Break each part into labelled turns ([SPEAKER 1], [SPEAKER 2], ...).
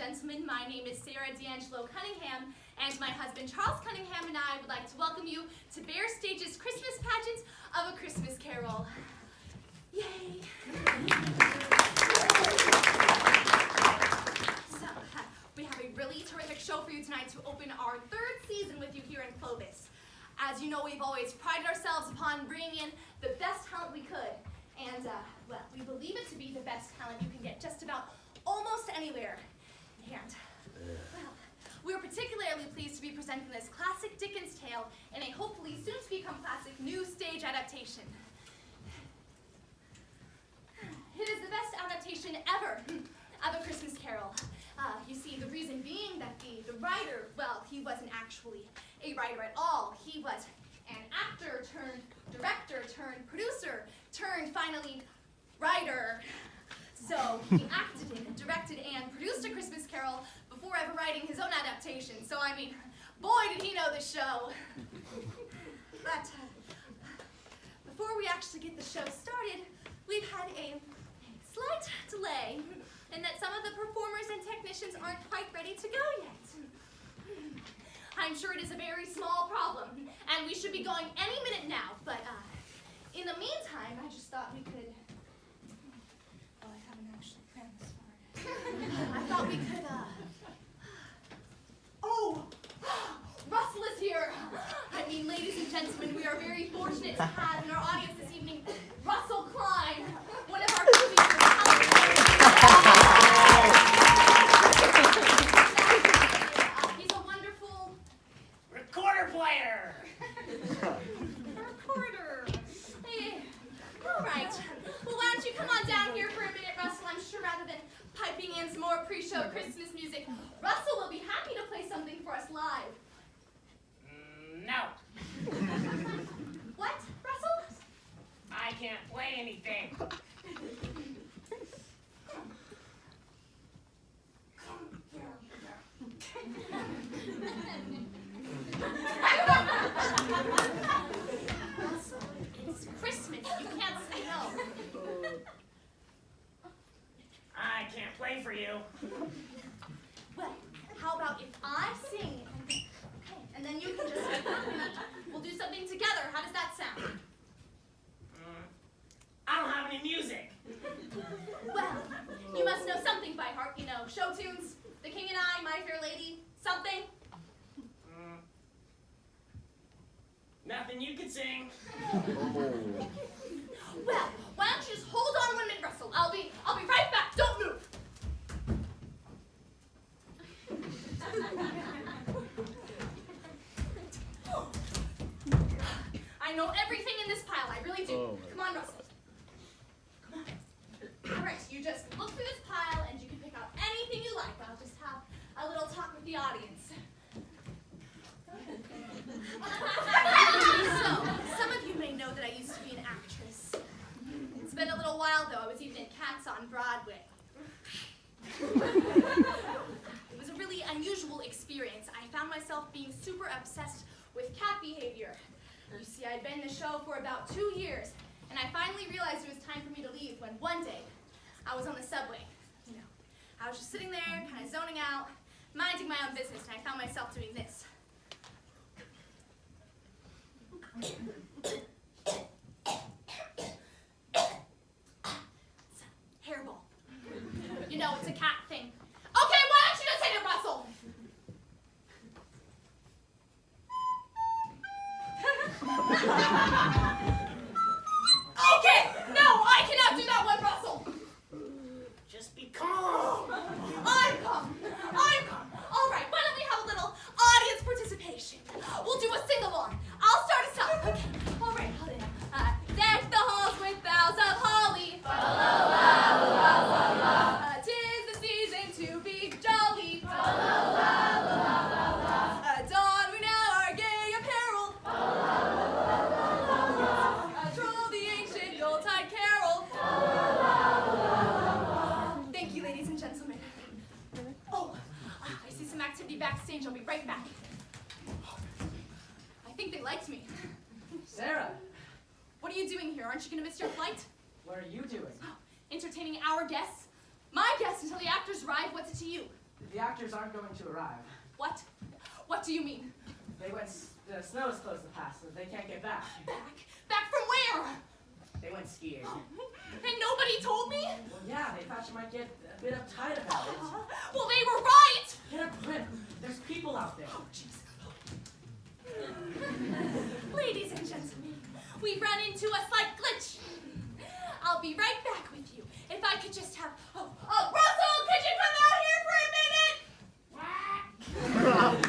[SPEAKER 1] gentlemen, my name is Sarah D'Angelo Cunningham, and my husband Charles Cunningham and I would like to welcome you to Bear Stage's Christmas pageant of A Christmas Carol. Yay! So, we have a really terrific show for you tonight to open our third season with you here in Clovis. As you know, we've always prided ourselves upon bringing in the best talent we could. And, well, we believe it to be the best talent you can get just about almost anywhere. And, well, we're particularly pleased to be presenting this classic Dickens tale in a hopefully soon-to-become classic new stage adaptation. It is the best adaptation ever of A Christmas Carol. You see, the reason being that the writer, well, he wasn't actually a writer at all. He was an actor turned director turned producer turned finally writer. So he acted in, directed, and produced A Christmas Carol before ever writing his own adaptation. So, I mean, boy, did he know the show. But before we actually get the show started, we've had a slight delay in that some of the performers and technicians aren't quite ready to go yet. I'm sure it is a very small problem, and we should be going any minute now, but in the meantime, I just thought we could... Oh, I haven't actually planned this far. I thought we could, Oh! Russell is here! I mean, ladies and gentlemen, we are very fortunate to have in our audience this evening Russell Klein, one of our movie He's a wonderful...
[SPEAKER 2] recorder player!
[SPEAKER 1] Recorder. Hey. All right. Well, why don't you come on down here for a minute, Russell? I'm sure rather than piping in some more pre-show Christmas music, Russell will be happy to play something for us live.
[SPEAKER 2] No.
[SPEAKER 1] What, Russell?
[SPEAKER 2] I can't play anything.
[SPEAKER 1] Russell, it's Christmas. You can't say no.
[SPEAKER 2] I can't play for you.
[SPEAKER 1] Well, how about if I sing and then you can just accompany? We'll do something together. How does that sound?
[SPEAKER 2] I don't have any music.
[SPEAKER 1] Well, you must know something by heart. You know, show tunes, The King and I, My Fair Lady, something.
[SPEAKER 2] Nothing you could sing.
[SPEAKER 1] Well, why don't you just hold on 1 minute, Russell? I'll be right back. Don't move. I know everything in this pile. I really do. Come on, Russell. Come on. All right, you just look through this pile and you can pick out anything you like. I'll just have a little talk with the audience. So, some of you may know that I used to be an actress. It's been a little while, though. I was even in Cats on Broadway. It was a really unusual experience. I found myself being super obsessed with cat behavior. You see, I'd been in the show for about 2 years, and I finally realized it was time for me to leave when one day I was on the subway. You know, I was just sitting there, kind of zoning out, minding my own business, and I found myself doing this. It's a hairball. You know, it's a cat thing. Okay, why don't you just hit it, Russell? Okay, no, I cannot do that one, Russell.
[SPEAKER 2] Just be calm.
[SPEAKER 1] I'm calm. All right, why don't we have a little audience participation? We'll do a sing-along. I'll start us off. Okay, all right, hold it. Deck the halls with boughs of holly. Tis the season to be jolly. Don we now our gay apparel. Troll the ancient Yuletide carol. Thank you, ladies and gentlemen. Oh, I see some activity backstage. I'll be right back. I think they liked me.
[SPEAKER 3] Sarah,
[SPEAKER 1] What are you doing here? Aren't you going to miss your flight?
[SPEAKER 3] what are you doing?
[SPEAKER 1] Entertaining our guests. My guests until the actors arrive. What's it to you?
[SPEAKER 3] The actors aren't going to arrive.
[SPEAKER 1] What? What do you mean?
[SPEAKER 3] The snow is closed the pass, so they can't get back.
[SPEAKER 1] Back? Back from where?
[SPEAKER 3] They went skiing.
[SPEAKER 1] And nobody told me?
[SPEAKER 3] Well, yeah, they thought you might get a bit uptight about it.
[SPEAKER 1] Well, they were right!
[SPEAKER 3] Get a grip. There's people out there.
[SPEAKER 1] Oh, jeez. Ladies and gentlemen, we ran into a slight glitch. I'll be right back with you. If I could just have... Oh, Russell, could you come out here for a minute?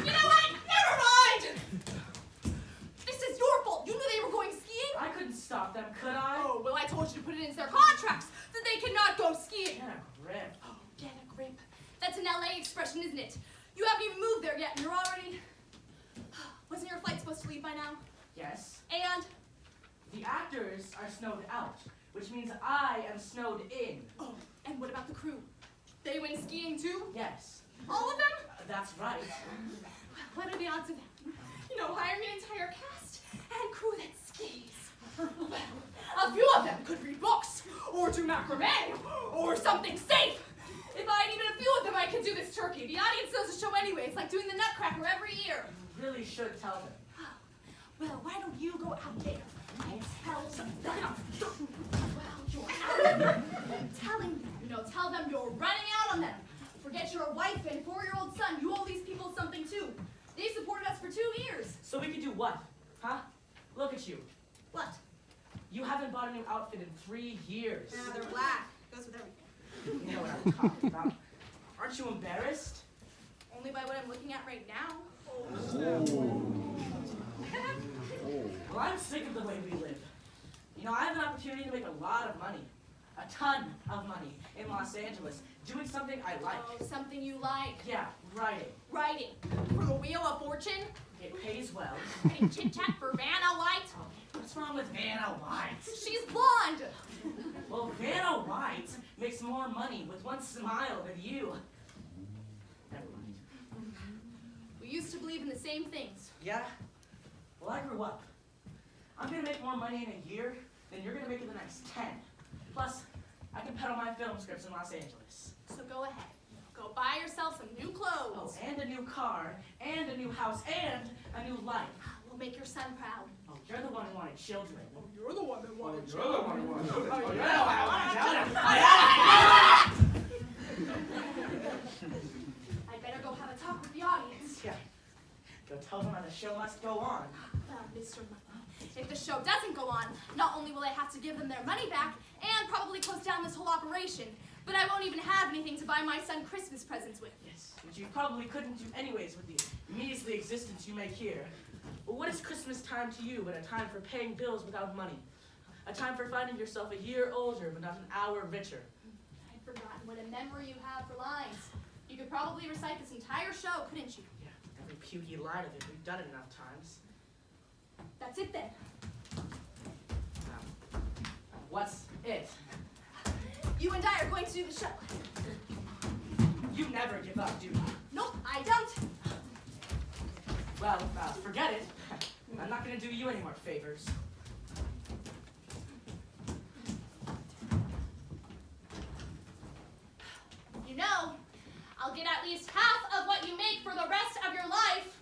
[SPEAKER 1] You know what? Never mind! This is your fault. You knew they were going skiing.
[SPEAKER 3] I couldn't stop them, could I?
[SPEAKER 1] Oh, well, I told you to put it into their contracts that they cannot go skiing.
[SPEAKER 3] Get a grip.
[SPEAKER 1] Oh, get a grip. That's an LA expression, isn't it? You haven't even moved there yet, and you're already... Wasn't your flight supposed to leave by now?
[SPEAKER 3] Yes.
[SPEAKER 1] And?
[SPEAKER 3] The actors are snowed out, which means I am snowed in.
[SPEAKER 1] Oh, and what about the crew? They went skiing too?
[SPEAKER 3] Yes.
[SPEAKER 1] All of them?
[SPEAKER 3] That's right.
[SPEAKER 1] What are the odds of that? You know, hiring an entire cast and crew that skis. Well, a few of them could read books, or do macrame, or something safe. If I had even a few of them, I could do this turkey. The audience knows the show anyway. It's like doing the Nutcracker every year.
[SPEAKER 3] You really should tell them.
[SPEAKER 1] Well, why don't you go out there and tell them? Well, you're out. Telling them, tell them you're running out on them. Forget your wife and 4-year-old son. You owe these people something too. They supported us for 2 years.
[SPEAKER 3] So we could do what? Huh? Look at you.
[SPEAKER 1] What?
[SPEAKER 3] You haven't bought a new outfit in 3 years.
[SPEAKER 1] They're black. Goes with everything.
[SPEAKER 3] You know what I'm talking about. Aren't you embarrassed?
[SPEAKER 1] Only by what I'm looking at right now.
[SPEAKER 3] Well, I'm sick of the way we live. I have an opportunity to make a lot of money. A ton of money in Los Angeles. Doing something I like.
[SPEAKER 1] Oh, something you like.
[SPEAKER 3] Yeah, writing.
[SPEAKER 1] Writing. For the Wheel of Fortune?
[SPEAKER 3] It pays well.
[SPEAKER 1] Writing chit-chat for Vanna White?
[SPEAKER 3] Oh, what's wrong with Vanna White?
[SPEAKER 1] She's blonde.
[SPEAKER 3] Well, Vanna White makes more money with one smile than you. Never mind.
[SPEAKER 1] We used to believe in the same things.
[SPEAKER 3] Yeah? Well, I grew up. I'm gonna make more money in a year than you're gonna make in the next 10. Plus, I can peddle my film scripts in Los Angeles.
[SPEAKER 1] So go ahead. Go buy yourself some new clothes.
[SPEAKER 3] Oh, and a new car, and a new house, and a new life.
[SPEAKER 1] We'll make your son proud.
[SPEAKER 3] Oh, you're the one who wanted children.
[SPEAKER 1] Oh, you're the one that wanted
[SPEAKER 3] You're the one who wanted children.
[SPEAKER 1] Oh,
[SPEAKER 3] You're the one who wanted children.
[SPEAKER 1] I better go have a talk with the audience.
[SPEAKER 3] Yeah. Go tell them how the show must go on.
[SPEAKER 1] Well, Mr. Money, if the show doesn't go on, not only will I have to give them their money back and probably close down this whole operation, but I won't even have anything to buy my son Christmas presents with.
[SPEAKER 3] Yes, which you probably couldn't do anyways with the measly existence you make here. But what is Christmas time to you but a time for paying bills without money? A time for finding yourself a year older but not an hour richer.
[SPEAKER 1] I'd forgotten what a memory you have for lines. You could probably recite this entire show, couldn't you?
[SPEAKER 3] Yeah, every pukey line of it. We've done it enough times.
[SPEAKER 1] That's it then.
[SPEAKER 3] What's it?
[SPEAKER 1] You and I are going to do the show.
[SPEAKER 3] You never give up, do you?
[SPEAKER 1] Nope, I don't.
[SPEAKER 3] Well, forget it. I'm not going to do you any more favors.
[SPEAKER 1] You know, I'll get at least half of what you make for the rest of your life.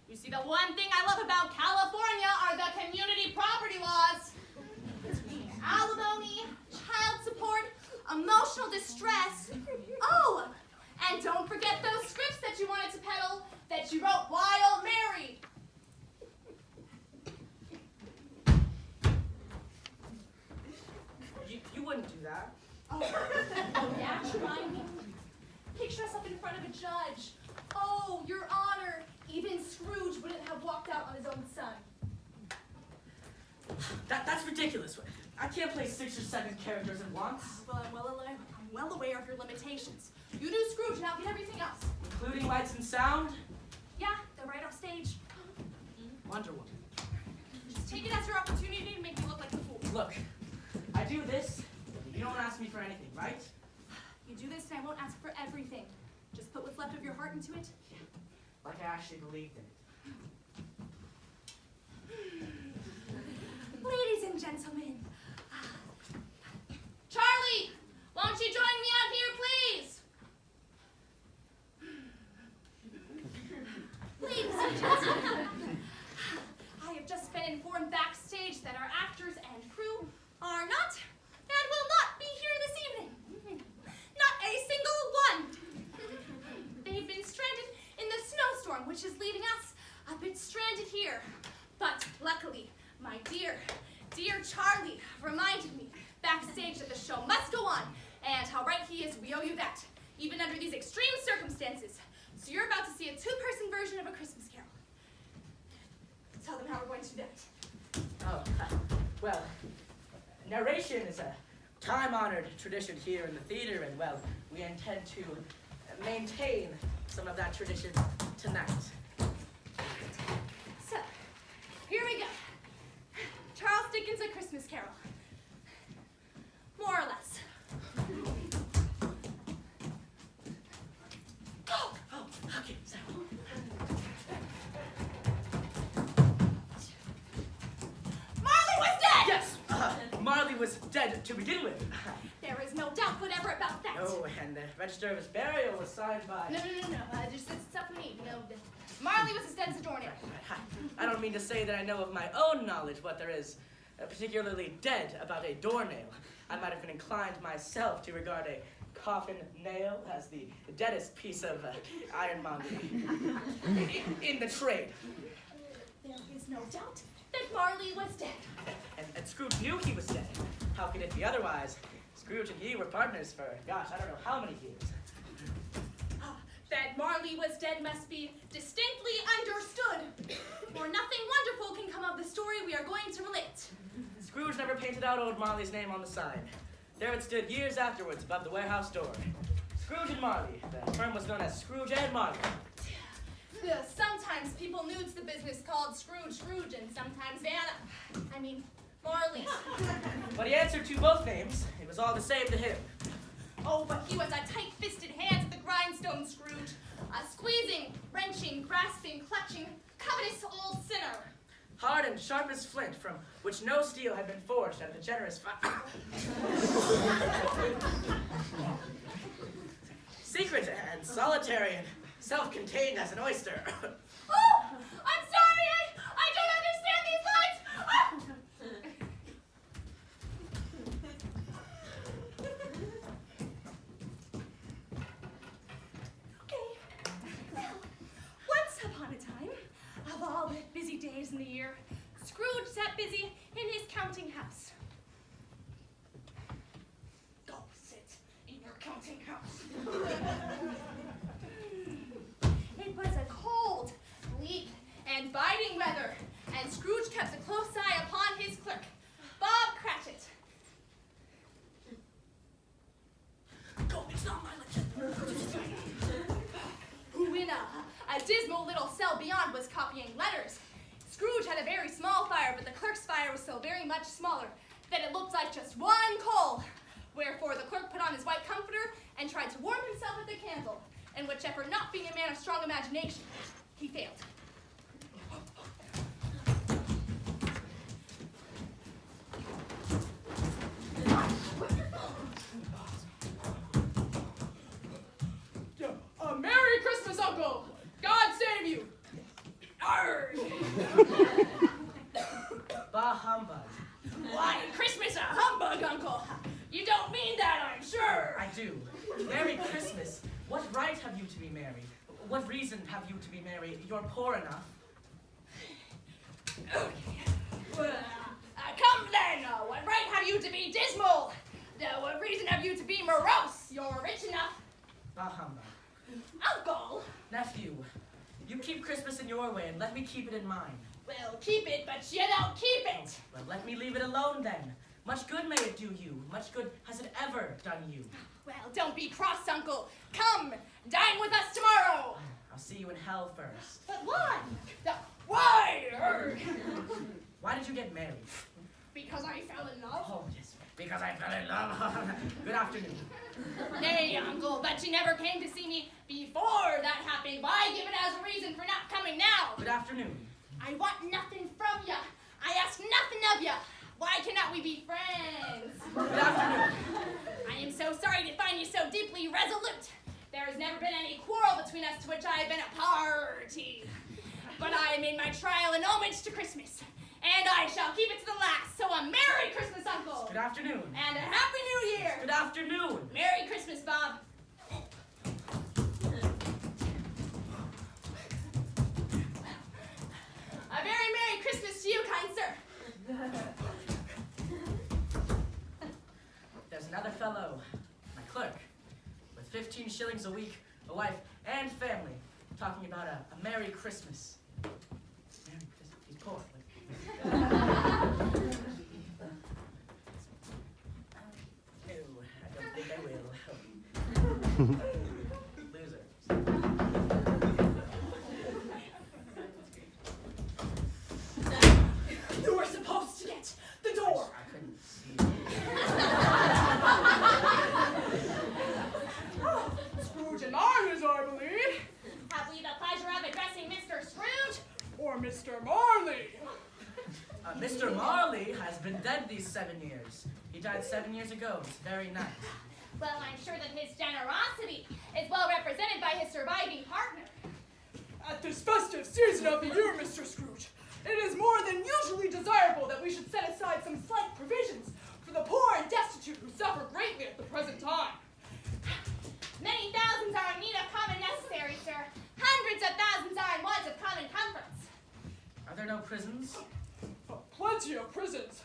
[SPEAKER 1] You see, the one thing I love about California are the community property laws. Between alimony, child support, emotional distress. Oh, and don't forget those scripts that you wanted to peddle that you wrote while married.
[SPEAKER 3] You wouldn't do that.
[SPEAKER 1] Oh yeah, try me. Picture us up in front of a judge. Oh, Your Honor, even Scrooge wouldn't have walked out on his own son.
[SPEAKER 3] That's ridiculous. I can't play 6 or 7 characters at once.
[SPEAKER 1] Well, I'm well aware of your limitations. You do Scrooge and I'll get everything else.
[SPEAKER 3] Including lights and sound?
[SPEAKER 1] Yeah, they're right off stage.
[SPEAKER 3] Wonder Woman.
[SPEAKER 1] Just take it as your opportunity to make me look like a fool.
[SPEAKER 3] Look, I do this, you don't ask me for anything, right?
[SPEAKER 1] You do this and I won't ask for everything. Just put what's left of your heart into it.
[SPEAKER 3] Yeah, like I actually believed in it.
[SPEAKER 1] Ladies and gentlemen. Charlie, won't you join me out here, please? informed backstage that our actors and crew are not and will not be here this evening. Not a single one. They've been stranded in the snowstorm, which is leaving us a bit stranded here. But luckily, my dear Charlie reminded me backstage that the show must go on, and how right he is, we owe you that, even under these extreme circumstances. So you're about to see a two-person version of A Christmas Carol. Tell them how we're going to do that.
[SPEAKER 3] Oh, well, narration is a time-honored tradition here in the theater, and, well, we intend to maintain some of that tradition tonight.
[SPEAKER 1] So, here we go. Charles Dickens' A Christmas Carol. More or less.
[SPEAKER 3] Oh, okay, so.
[SPEAKER 1] Marley was dead!
[SPEAKER 3] Yes, Marley was dead to begin with.
[SPEAKER 1] There is no doubt whatever about that.
[SPEAKER 3] Oh, and the register of his burial was signed by...
[SPEAKER 1] No. Just it's stuff we need. No, Marley was as dead as a doornail.
[SPEAKER 3] I don't mean to say that I know of my own knowledge what there is particularly dead about a doornail. I might have been inclined myself to regard a coffin nail as the deadest piece of ironmongery in the trade.
[SPEAKER 1] There is no doubt that Marley was dead.
[SPEAKER 3] And Scrooge knew he was dead. How could it be otherwise? Scrooge and he were partners for, gosh, I don't know how many years.
[SPEAKER 1] That Marley was dead must be distinctly understood, for nothing wonderful can come of the story we are going to relate.
[SPEAKER 3] Scrooge never painted out old Marley's name on the sign. There it stood years afterwards above the warehouse door. Scrooge and Marley. The firm was known as Scrooge and Marley.
[SPEAKER 1] Sometimes people nudes the business called Scrooge, and sometimes Marley.
[SPEAKER 3] But he answered to both names. It was all the same to him.
[SPEAKER 1] Oh, but he was a tight-fisted hand at the grindstone, Scrooge. A squeezing, wrenching, grasping, clutching, covetous old sinner.
[SPEAKER 3] Hard and sharp as flint, from which no steel had been forged out of the generous secret and solitary and self-contained as an oyster.
[SPEAKER 1] Oh, I'm sorry, I don't understand these lines. Oh. Once upon a time, of all the busy days in the year, Scrooge sat busy in his counting house. Go sit in your counting house. It was a cold, bleak, and biting weather, and Scrooge kept a close eye upon his clerk, Bob Cratchit.
[SPEAKER 3] Go, it's not my legend.
[SPEAKER 1] Who in a dismal little cell beyond was copying letters. Scrooge had a very small fire, but the clerk's fire was so very much smaller that it looked like just one coal. Wherefore the clerk put on his white comforter and tried to warm himself at the candle, in which effort, not being a man of strong imagination, he failed. Merry Christmas, Uncle! God save you! Arrgh!
[SPEAKER 3] Bah humbug.
[SPEAKER 1] Why, Christmas a humbug, Uncle! You don't mean that, I'm sure!
[SPEAKER 3] I do. Merry Christmas. What right have you to be merry? What reason have you to be merry? You're poor enough.
[SPEAKER 1] Well, come then! What right have you to be dismal? What reason have you to be morose? You're rich enough.
[SPEAKER 3] Bah humbug.
[SPEAKER 1] Uncle!
[SPEAKER 3] Nephew, you keep Christmas in your way and let me keep it in mine.
[SPEAKER 1] Well, keep it, but you don't keep it!
[SPEAKER 3] Well, let me leave it alone then. Much good may it do you. Much good has it ever done you.
[SPEAKER 1] Well, don't be cross, Uncle. Come, dine with us tomorrow.
[SPEAKER 3] I'll see you in hell first.
[SPEAKER 1] But why? Why?
[SPEAKER 3] Why did you get married?
[SPEAKER 1] Because I fell in love.
[SPEAKER 3] Oh, yes, because I fell in love. Good afternoon.
[SPEAKER 1] Nay, Uncle, but you never came to see me before that happened. Why give it as a reason for not coming now?
[SPEAKER 3] Good afternoon.
[SPEAKER 1] I want nothing from ya. I ask nothing of ya. Why cannot we be friends?
[SPEAKER 3] Good afternoon.
[SPEAKER 1] I am so sorry to find you so deeply resolute. There has never been any quarrel between us to which I have been a party. But I made my trial in homage to Christmas, and I shall keep it to the last. So a Merry Christmas, Uncle.
[SPEAKER 3] Good afternoon.
[SPEAKER 1] And a Happy New Year.
[SPEAKER 3] Good afternoon.
[SPEAKER 1] Merry Christmas, Bob. A very Merry Christmas to you, kind sir.
[SPEAKER 3] There's another fellow, my clerk, with 15 shillings a week, a wife, and family, talking about a Merry Christmas. Merry Christmas. He's poor. No, I don't think I will. Loser.
[SPEAKER 1] You were supposed to get the door.
[SPEAKER 3] I couldn't see.
[SPEAKER 4] Scrooge and Marley's, I believe.
[SPEAKER 1] Have we the pleasure of addressing Mr. Scrooge?
[SPEAKER 4] Or Mr. Marley.
[SPEAKER 3] Mr. Marley has been dead these 7 years. He died 7 years ago, this very night.
[SPEAKER 1] Well, I'm sure that his generosity is well represented by his surviving partner.
[SPEAKER 4] At this festive season of the year, Mr. Scrooge, it is more than usually desirable that we should set aside some slight provisions for the poor and destitute who suffer greatly at the present time.
[SPEAKER 1] Many thousands are in need of common necessaries, sir. Hundreds of thousands are in want of common comforts.
[SPEAKER 3] Are there no prisons?
[SPEAKER 4] Plenty of prisons.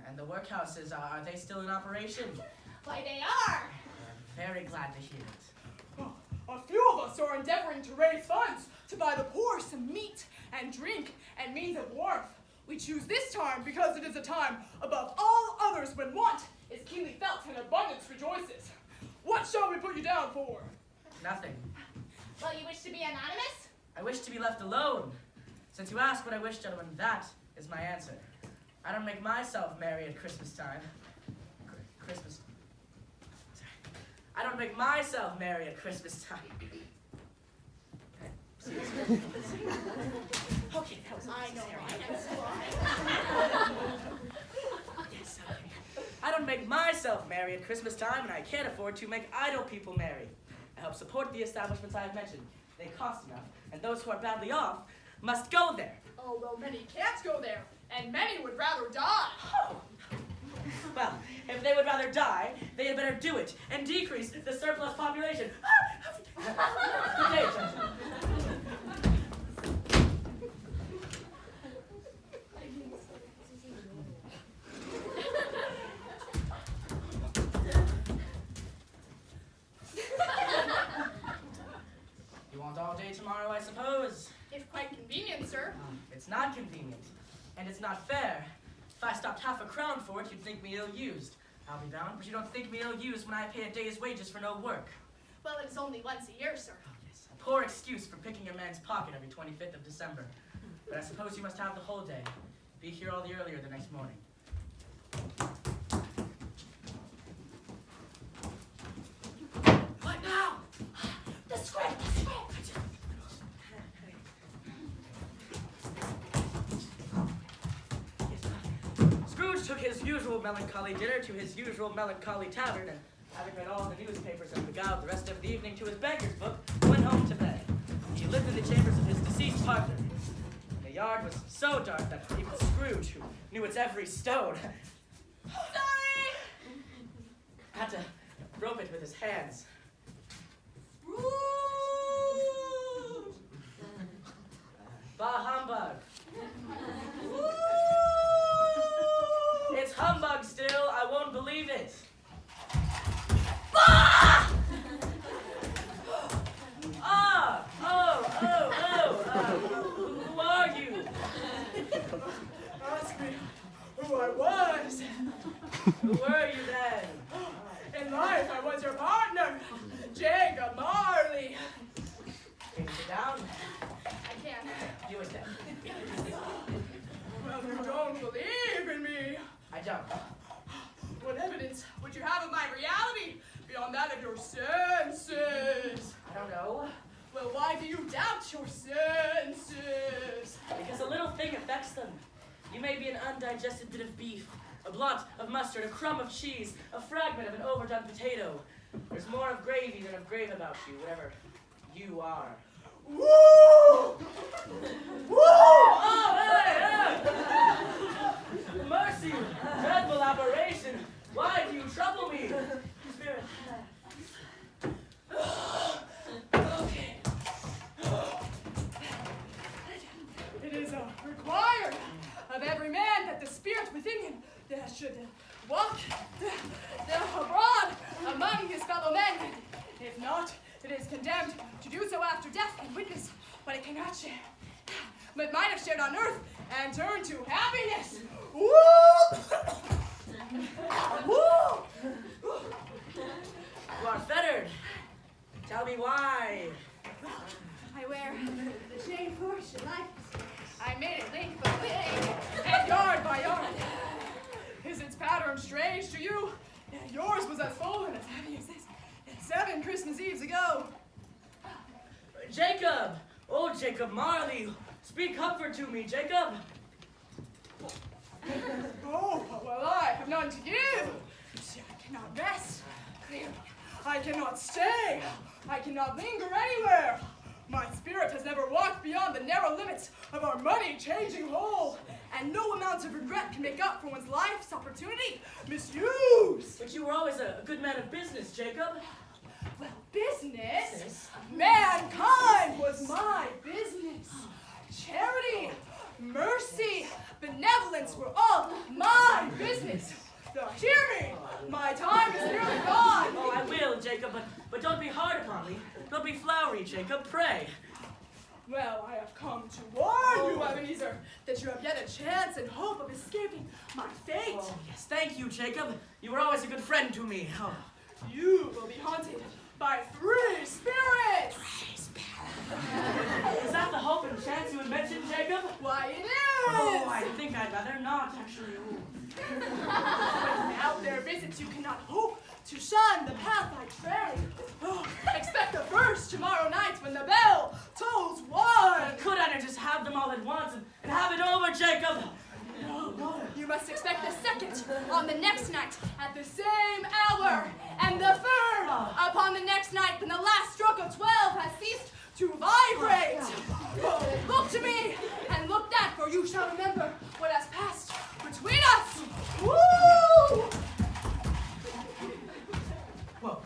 [SPEAKER 3] And the workhouses, are they still in operation?
[SPEAKER 1] Why, they are.
[SPEAKER 3] I'm very glad to hear it.
[SPEAKER 4] A few of us are endeavoring to raise funds to buy the poor some meat and drink and means of warmth. We choose this time because it is a time above all others when want is keenly felt and abundance rejoices. What shall we put you down for?
[SPEAKER 3] Nothing.
[SPEAKER 1] Well, you wish to be anonymous?
[SPEAKER 3] I wish to be left alone. Since you ask what I wish, gentlemen, that is my answer. I don't make myself merry at Christmas time. Christmas. Sorry. I don't make myself merry at Christmas time. Okay, that was unnecessary. Yes, okay. I don't make myself merry at Christmas time, and I can't afford to make idle people merry. I help support the establishments I have mentioned. They cost enough, and those who are badly off must go there.
[SPEAKER 4] Although many can't go there, and many would rather die.
[SPEAKER 3] Oh. Well, if they would rather die, they had better do it and decrease the surplus population. Good day, gentlemen. You want all day tomorrow, I suppose?
[SPEAKER 1] If quite convenient, sir.
[SPEAKER 3] It's not convenient, and it's not fair. If I stopped half a crown for it, you'd think me ill-used. I'll be bound, but you don't think me ill-used when I pay a day's wages for no work.
[SPEAKER 1] Well, it is only once a year, sir.
[SPEAKER 3] Oh, yes, a poor excuse for picking a man's pocket every 25th of December. But I suppose you must have the whole day. Be here all the earlier the next morning. What now?
[SPEAKER 1] The script!
[SPEAKER 3] Scrooge took his usual melancholy dinner to his usual melancholy tavern, and having read all the newspapers and beguiled the rest of the evening to his banker's book, went home to bed. He lived in the chambers of his deceased partner. The yard was so dark that even Scrooge, who knew its every stone,
[SPEAKER 1] Sorry!
[SPEAKER 3] had to grope it with his hands. Bah humbug! It's humbug still, I won't believe it.
[SPEAKER 1] Bah!
[SPEAKER 3] Who are you?
[SPEAKER 4] Ask me who I was.
[SPEAKER 3] Who were you then?
[SPEAKER 4] In life, I was your partner, Jacob Marley.
[SPEAKER 3] Can you sit down?
[SPEAKER 1] I can.
[SPEAKER 3] You it then.
[SPEAKER 4] Well, you don't believe in me.
[SPEAKER 3] I don't.
[SPEAKER 4] What evidence would you have of my reality beyond that of your senses?
[SPEAKER 3] I don't know.
[SPEAKER 4] Well, why do you doubt your senses?
[SPEAKER 3] Because a little thing affects them. You may be an undigested bit of beef, a blot of mustard, a crumb of cheese, a fragment of an overdone potato. There's more of gravy than of grave about you, whatever you are.
[SPEAKER 4] Woo! Woo!
[SPEAKER 3] Oh, hey, hey!
[SPEAKER 4] should walk abroad among his fellow men. If not, it is condemned to do so after death and witness what it cannot share, but might have shared on earth and turn to happiness. Woo! Woo!
[SPEAKER 3] You are fettered. Tell me why.
[SPEAKER 4] I wear the chain for your life. I made it link by link and yard by yard. Is its pattern strange to you? Yours was as full and as heavy as this 7 Christmas Eves ago.
[SPEAKER 3] Jacob! Oh, Jacob Marley! Speak comfort to me, Jacob!
[SPEAKER 4] Oh, well, I have none to give. See, I cannot rest. Clearly, I cannot stay. I cannot linger anywhere. My spirit has never walked beyond the narrow limits of our money-changing hole, and no amount of regret can make up for one's life's opportunity misused.
[SPEAKER 3] But you were always a good man of business, Jacob.
[SPEAKER 4] Well, business? Mankind was my business. Charity, mercy, benevolence were all my business. Now hear me, my time is nearly gone.
[SPEAKER 3] Oh, I will, Jacob, but don't be hard upon me. Don't be flowery, Jacob, pray.
[SPEAKER 4] Well, I have come to warn you, Ebenezer, that you have yet a chance and hope of escaping my fate.
[SPEAKER 3] Oh, yes, thank you, Jacob. You were always a good friend to me. Oh.
[SPEAKER 4] You will be haunted by 3 spirits.
[SPEAKER 3] 3 spirits. Is that the hope and chance you had mentioned, Jacob?
[SPEAKER 4] Why, it is.
[SPEAKER 3] Oh, I think I'd rather not, actually. Ooh.
[SPEAKER 4] Without their visits, you cannot hope to shun the path I tread. Oh, expect the first tomorrow night when the bell tolls 1.
[SPEAKER 3] Could I just have them all at once and have it over, Jacob?
[SPEAKER 4] No, you must expect the second on the next night at the same hour, and the third upon the next night when the last stroke of 12 has ceased to vibrate. Oh, look to me and look that, for you shall remember what has passed between us. Woo!
[SPEAKER 3] Whoa.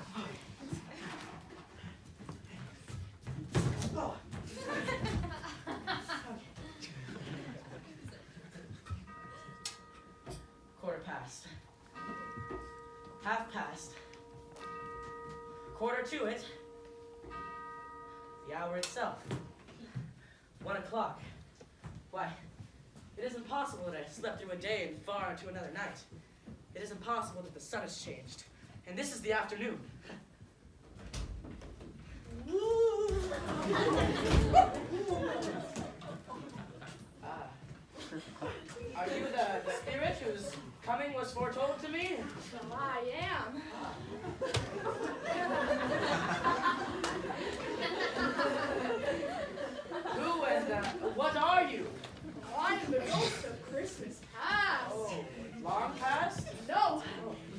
[SPEAKER 3] Oh. Quarter past. Half past. Quarter to it. The hour itself. 1 o'clock. Why, it isn't possible that I slept through a day and far into another night. It is impossible that the sun has changed. And this is the afternoon. Are you the spirit whose coming was foretold to me?
[SPEAKER 4] Well, I am.
[SPEAKER 3] Who and what are you?
[SPEAKER 4] I am the ghost of Christmas past.
[SPEAKER 3] Oh, long past?
[SPEAKER 4] No,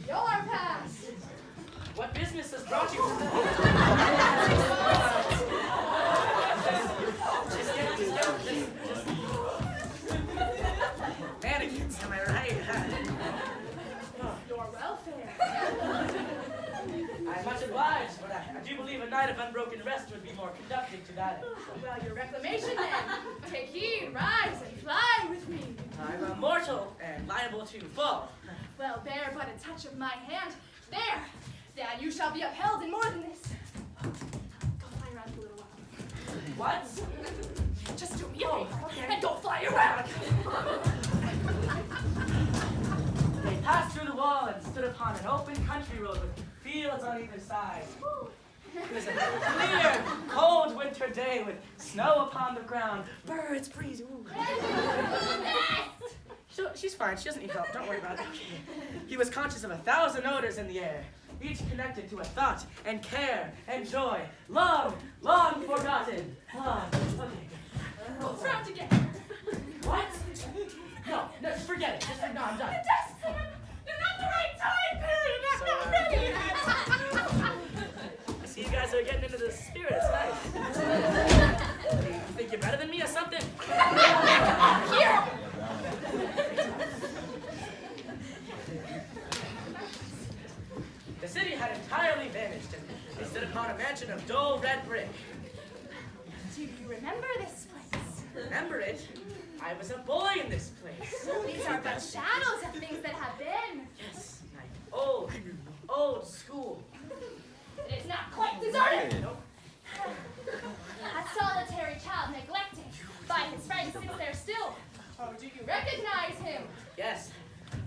[SPEAKER 4] your past.
[SPEAKER 3] What business has brought you? Mannequins, am I right?
[SPEAKER 4] Your welfare.
[SPEAKER 3] I'm much obliged, but I do believe a night of unbroken rest would be more conducive to that.
[SPEAKER 4] Well, your reclamation then. Take heed, rise, and fly with me.
[SPEAKER 3] I'm immortal and liable to fall.
[SPEAKER 4] Well, bear but a touch of my hand. There. Then you shall be upheld in more than this. Go fly around for a little while.
[SPEAKER 3] What?
[SPEAKER 4] Just do me a favor, and don't fly around.
[SPEAKER 3] They passed through the wall and stood upon an open country road with fields on either side. It was a clear, cold winter day with snow upon the ground, birds breeze. Ooh. She's fine. She doesn't need help. Don't worry about it. He was conscious of 1,000 odors in the air, each connected to a thought and care and joy, long, long forgotten. Okay.
[SPEAKER 4] Try together.
[SPEAKER 3] What? No, just forget it. No, I'm done.
[SPEAKER 4] They're not the right time period. I'm not ready.
[SPEAKER 3] I see you guys are getting into the spirit. It's nice. You think you're better than me or something?
[SPEAKER 4] Here.
[SPEAKER 3] The city had entirely vanished, and they stood upon a mansion of dull red brick.
[SPEAKER 4] Do you remember this place?
[SPEAKER 3] Remember it? I was a boy in this place.
[SPEAKER 1] These are but shadows of things that have been.
[SPEAKER 3] school.
[SPEAKER 1] It is not quite deserted.
[SPEAKER 3] Nope.
[SPEAKER 1] A solitary child neglected by his friends sits there still. Oh, do you recognize him?
[SPEAKER 3] Yes,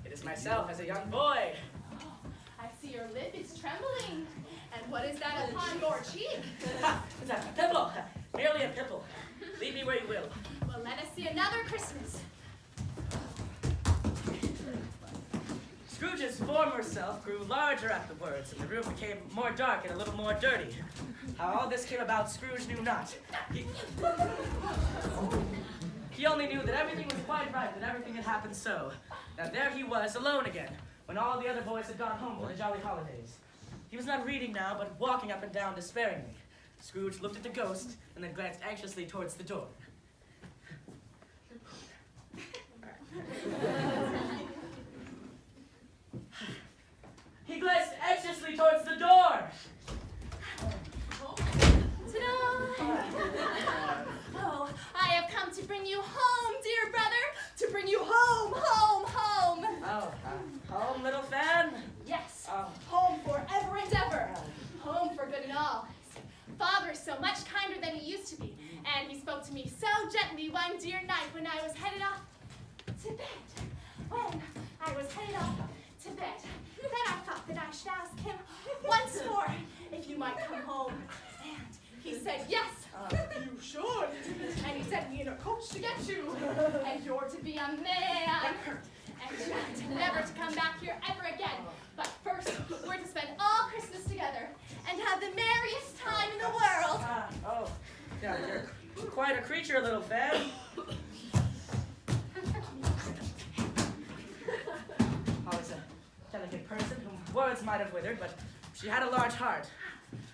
[SPEAKER 3] it is myself as a young boy.
[SPEAKER 1] Oh, I see your lip is trembling. And what is that upon your cheek?
[SPEAKER 3] It's a pimple, merely a pimple. Leave me where you will.
[SPEAKER 1] Well, let us see another Christmas.
[SPEAKER 3] Scrooge's former self grew larger at the words, and the room became more dark and a little more dirty. How all this came about, Scrooge knew not. He only knew that everything was quite right, that everything had happened so. And there he was, alone again, when all the other boys had gone home for the jolly holidays. He was not reading now, but walking up and down despairingly. Scrooge looked at the ghost, and then glanced anxiously towards the door. He glanced anxiously towards the door.
[SPEAKER 1] Ta-da! Oh, I have come to bring you home, dear brother. To bring you home, home, home.
[SPEAKER 3] Oh, home, little fan?
[SPEAKER 1] Yes,
[SPEAKER 3] Oh.
[SPEAKER 1] home forever and ever. Home for good and all. Father is so much kinder than he used to be, and he spoke to me so gently one dear night when I was headed off to bed. When I was headed off to bed, then I thought that I should ask him once more if you might come home. And he said yes.
[SPEAKER 4] You should.
[SPEAKER 1] And he sent me in a coach to get you. And you're to be a man. And you're never to come back here ever again. But first, we're to spend all Christmas together and have the merriest time in the world.
[SPEAKER 3] Yeah, you're quite a creature, little fan. Always a delicate person whom words might have withered, but she had a large heart.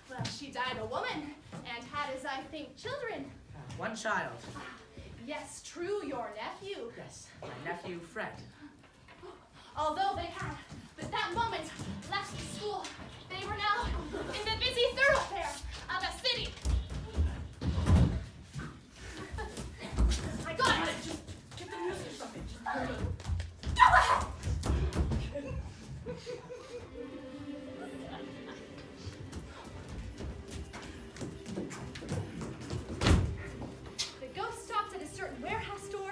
[SPEAKER 1] Well, she died a woman and had, as I think, children.
[SPEAKER 3] One child.
[SPEAKER 1] Yes, true, your nephew.
[SPEAKER 3] Yes, my nephew, Fred.
[SPEAKER 1] Although they had, but that moment, left the school, they were now in the busy thoroughfare of a city. I got it.
[SPEAKER 3] Just get the music or something.
[SPEAKER 1] Go ahead. The ghost stopped at a certain warehouse door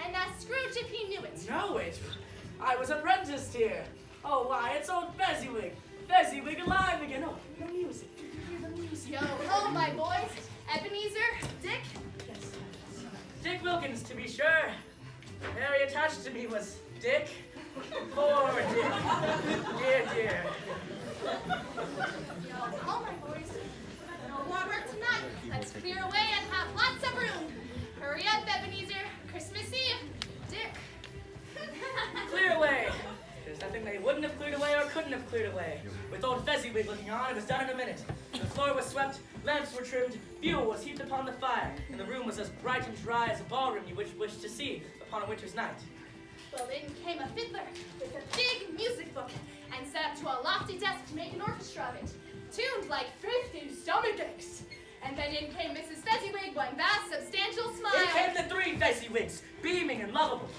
[SPEAKER 1] and asked Scrooge if he knew it.
[SPEAKER 3] Know it? I was apprenticed here. Oh, why, it's old Fezziwig. Fezziwig alive again. Oh, the music. Hear the music.
[SPEAKER 1] Yo ho, my boys. Ebenezer, Dick.
[SPEAKER 3] Yes. Dick Wilkins, to be sure. Very attached to me was Dick. Poor Dick. Dear, dear.
[SPEAKER 1] Yo ho, my boys. No more work tonight. Let's clear away and have lots of room. Hurry up, Ebenezer. Christmas Eve. Dick.
[SPEAKER 3] Clear away. There's nothing they wouldn't have cleared away or couldn't have cleared away. With old Fezziwig looking on, it was done in a minute. The floor was swept, lamps were trimmed, fuel was heaped upon the fire, and the room was as bright and dry as a ballroom you would wish to see upon a winter's night.
[SPEAKER 1] Well, in came a fiddler with a big music book and set up to a lofty desk to make an orchestra of it, tuned like 50 stomach aches. And then in came Mrs. Fezziwig, one vast, substantial smile.
[SPEAKER 3] In came the three Fezziwigs, beaming and lovable.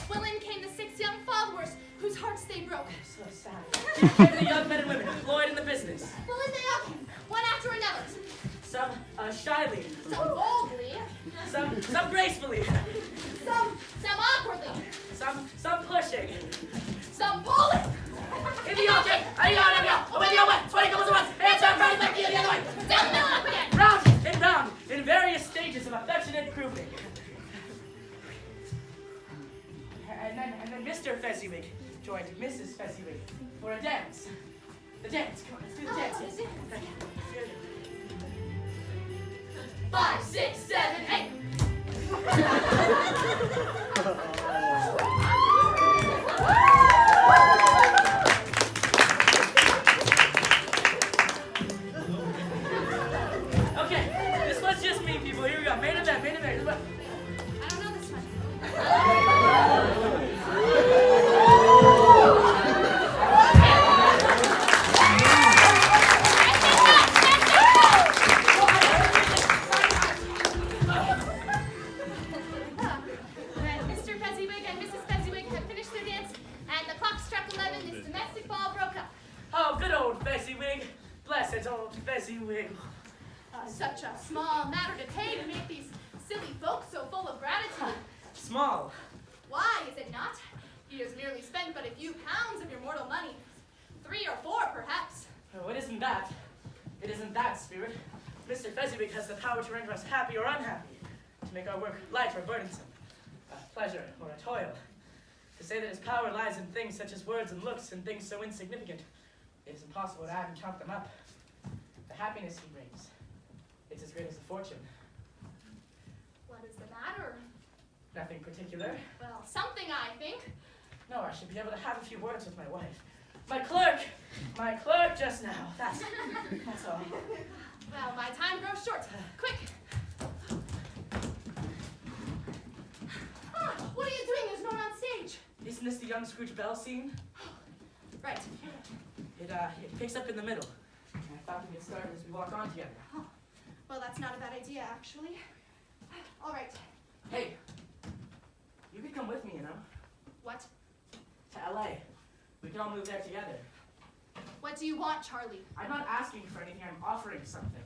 [SPEAKER 1] Well, in came the 6 young followers whose hearts they broke.
[SPEAKER 3] So sad. In came the young men and women employed in the business.
[SPEAKER 1] Well, in they all came, one after another.
[SPEAKER 3] Some shyly,
[SPEAKER 1] Some boldly,
[SPEAKER 3] some gracefully,
[SPEAKER 1] some awkwardly,
[SPEAKER 3] some pushing.
[SPEAKER 1] some pulling.
[SPEAKER 3] In the object, away the other way, 20 comes at once, hands down, front, back, the other way.
[SPEAKER 1] Down the middle, up again.
[SPEAKER 3] Round and round, in various stages of affectionate grouping. And then Mr. Fezziwig joined Mrs. Fezziwig for a dance. The dance, come on, let's do the dance.
[SPEAKER 1] let's do it.
[SPEAKER 3] 5, 6, 7, 8. Okay, this one's just me, people. Here we go. Main event.
[SPEAKER 1] I don't know this one. When Mr. Fezziwig
[SPEAKER 3] doing?
[SPEAKER 1] Such a small matter to pay to make these silly folks so full of gratitude.
[SPEAKER 3] Small.
[SPEAKER 1] Why is it not? He has merely spent but a few pounds of your mortal money. 3 or 4, perhaps.
[SPEAKER 3] Oh, it isn't that. It isn't that, Spirit. Mr. Fezziwig has the power to render us happy or unhappy, to make our work light or burdensome, a pleasure or a toil. To say that his power lies in things such as words and looks and things so insignificant, it is impossible to add and count them up. The happiness he brings, it's as great as a fortune.
[SPEAKER 1] What is the matter?
[SPEAKER 3] Nothing particular.
[SPEAKER 1] Well, something, I think.
[SPEAKER 3] No, I should be able to have a few words with my wife. My clerk just now. That's all.
[SPEAKER 1] Well, my time grows short. Quick. What are you doing? There's no one on stage.
[SPEAKER 3] Isn't this the young Scrooge Bell scene?
[SPEAKER 1] Right.
[SPEAKER 3] It picks up in the middle. I thought we could start as we walk on together.
[SPEAKER 1] Well, that's not a bad idea, actually. All right.
[SPEAKER 3] Hey, you could come with me, you know,
[SPEAKER 1] What?
[SPEAKER 3] to LA. We can all move there together.
[SPEAKER 1] What do you want, Charlie?
[SPEAKER 3] I'm not asking for anything, I'm offering something.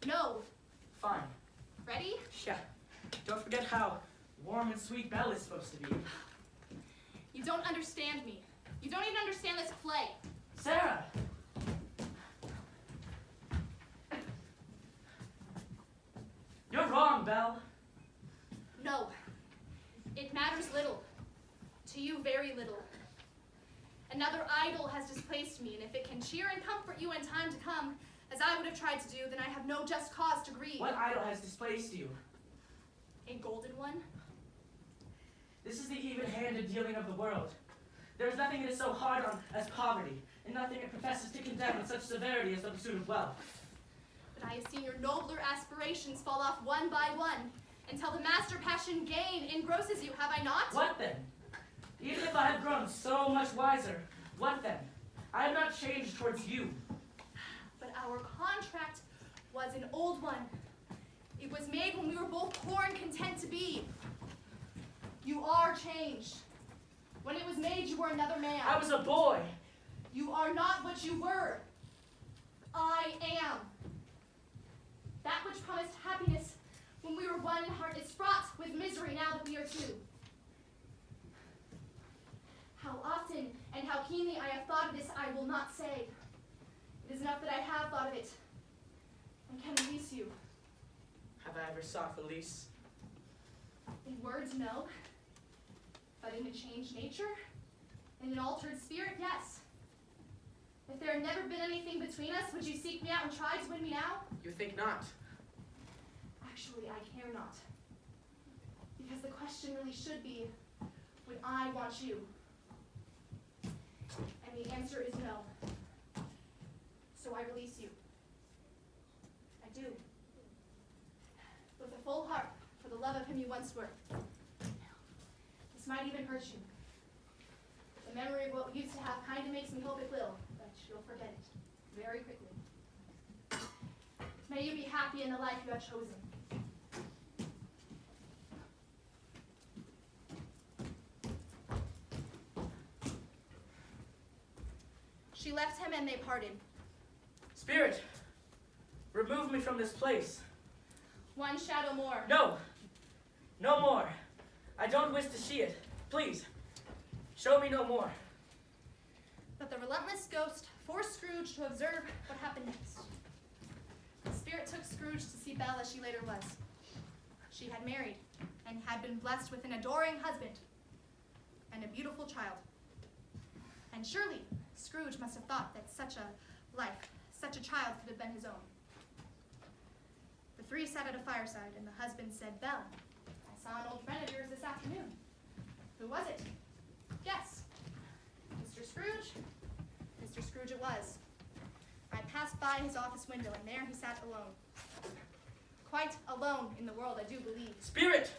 [SPEAKER 1] No.
[SPEAKER 3] Fine.
[SPEAKER 1] Ready?
[SPEAKER 3] Yeah. Don't forget how warm and sweet Belle is supposed to be.
[SPEAKER 1] You don't understand me. You don't even understand this play.
[SPEAKER 3] Sarah! You're wrong, Belle.
[SPEAKER 1] No. It matters little. To you, very little. Another idol has displaced me, and if it can cheer and comfort you in time to come, as I would have tried to do, then I have no just cause to grieve.
[SPEAKER 3] What idol has displaced you?
[SPEAKER 1] A golden one?
[SPEAKER 3] This is the even-handed dealing of the world. There is nothing it is so hard on as poverty, and nothing it professes to condemn with such severity as the pursuit of wealth.
[SPEAKER 1] But I have seen your nobler aspirations fall off one by one, until the master passion gain engrosses you, have I not?
[SPEAKER 3] What then? Even if I have grown so much wiser, what then? I have not changed towards you.
[SPEAKER 1] But our contract was an old one. It was made when we were both poor and content to be. You are changed. When it was made, you were another man.
[SPEAKER 3] I was a boy.
[SPEAKER 1] You are not what you were. I am. That which promised happiness when we were one in heart is fraught with misery now that we are two. How often and how keenly I have thought of this, I will not say. It is enough that I have thought of it and can release you.
[SPEAKER 3] Have I ever sought release?
[SPEAKER 1] In words, no. But in a changed nature, in an altered spirit, yes. If there had never been anything between us, would you seek me out and try to win me now?
[SPEAKER 3] You think not?
[SPEAKER 1] Actually, I care not. Because the question really should be, would I want you? And the answer is no. So I release you. I do. With a full heart, for the love of him you once were. This might even hurt you. The memory of what we used to have kind of makes me hope it will, but you'll forget it very quickly. May you be happy in the life you have chosen. She left him and they parted.
[SPEAKER 3] Spirit, remove me from this place.
[SPEAKER 1] One shadow more.
[SPEAKER 3] No, no more. I don't wish to see it. Please, show me no more.
[SPEAKER 1] But the relentless ghost forced Scrooge to observe what happened next. The spirit took Scrooge to see Belle as she later was. She had married and had been blessed with an adoring husband and a beautiful child. And surely Scrooge must have thought that such a life, such a child could have been his own. The three sat at a fireside, and the husband said, Belle, I saw an old friend of yours this afternoon. Who was it? Guess. Mr. Scrooge? Mr. Scrooge it was. I passed by his office window, and there he sat alone. Quite alone in the world, I do believe.
[SPEAKER 3] Spirit,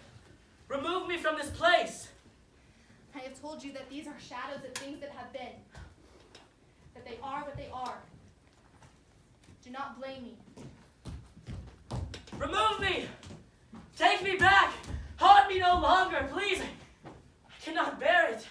[SPEAKER 3] remove me from this place.
[SPEAKER 1] I have told you that these are shadows of things that have been. That they are what they are. Do not blame me.
[SPEAKER 3] Remove me! Take me back! Haunt me no longer, please! I cannot bear it.